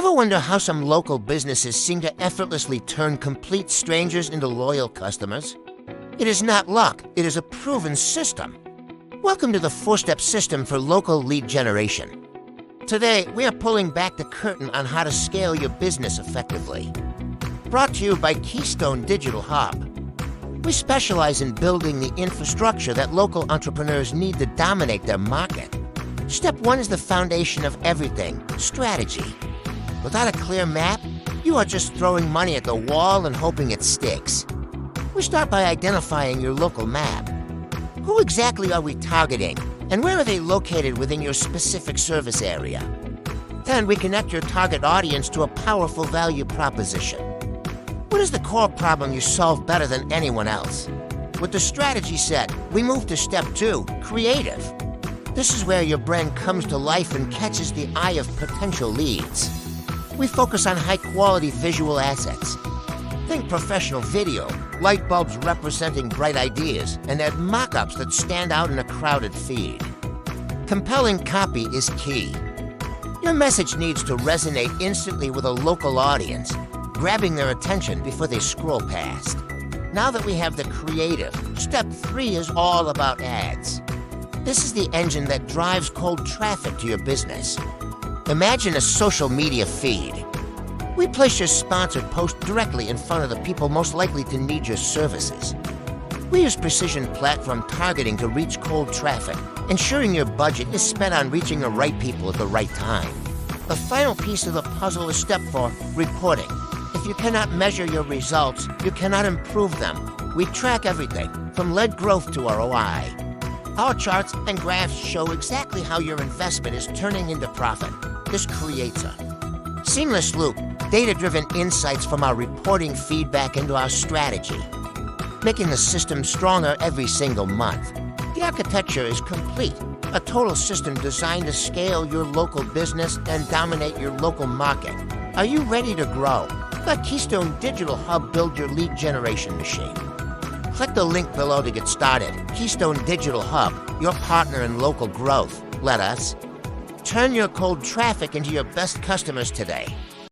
Ever wonder how some local businesses seem to effortlessly turn complete strangers into loyal customers? It is not luck, it is a proven system. Welcome to the 4-step system for local lead generation. Today, we are pulling back the curtain on how to scale your business effectively. Brought to you by Keystone Digital Hub. We specialize in building the infrastructure that local entrepreneurs need to dominate their market. Step 1 is the foundation of everything, strategy. Without a clear map, you are just throwing money at the wall and hoping it sticks. We start by identifying your local map. Who exactly are we targeting, and where are they located within your specific service area? Then we connect your target audience to a powerful value proposition. What is the core problem you solve better than anyone else? With the strategy set, we move to step 2, creative. This is where your brand comes to life and catches the eye of potential leads. We focus on high-quality visual assets. Think professional video, light bulbs representing bright ideas, and add mock-ups that stand out in a crowded feed. Compelling copy is key. Your message needs to resonate instantly with a local audience, grabbing their attention before they scroll past. Now that we have the creative, step 3 is all about ads. This is the engine that drives cold traffic to your business. Imagine a social media feed. We place your sponsored post directly in front of the people most likely to need your services. We use precision platform targeting to reach cold traffic, ensuring your budget is spent on reaching the right people at the right time. The final piece of the puzzle is step 4, reporting. If you cannot measure your results, you cannot improve them. We track everything, from lead growth to ROI. Our charts and graphs show exactly how your investment is turning into profit. This creates a seamless loop, data-driven insights from our reporting feedback into our strategy, making the system stronger every single month. The architecture is complete, a total system designed to scale your local business and dominate your local market. Are you ready to grow? Let Keystone Digital Hub build your lead generation machine. Click the link below to get started. Keystone Digital Hub, your partner in local growth. Let us turn your cold traffic into your best customers today.